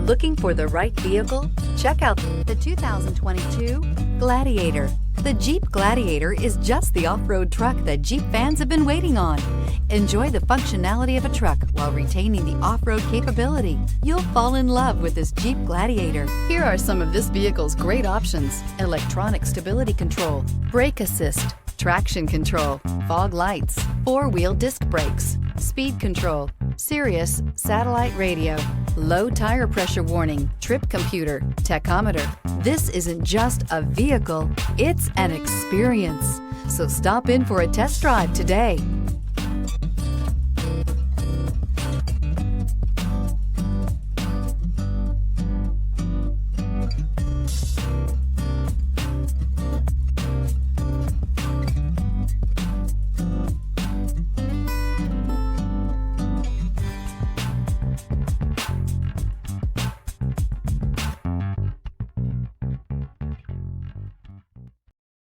Looking for the right vehicle? Check out the 2022 Gladiator. The Jeep Gladiator is just the off-road truck that Jeep fans have been waiting on. Enjoy the functionality of a truck while retaining the off-road capability. You'll fall in love with this Jeep Gladiator. Here are some of this vehicle's great options: electronic stability control, brake assist, traction control, fog lights, four-wheel disc brakes, speed control, Sirius satellite radio, low tire pressure warning, trip computer, tachometer. This isn't just a vehicle, it's an experience. So stop in for a test drive today.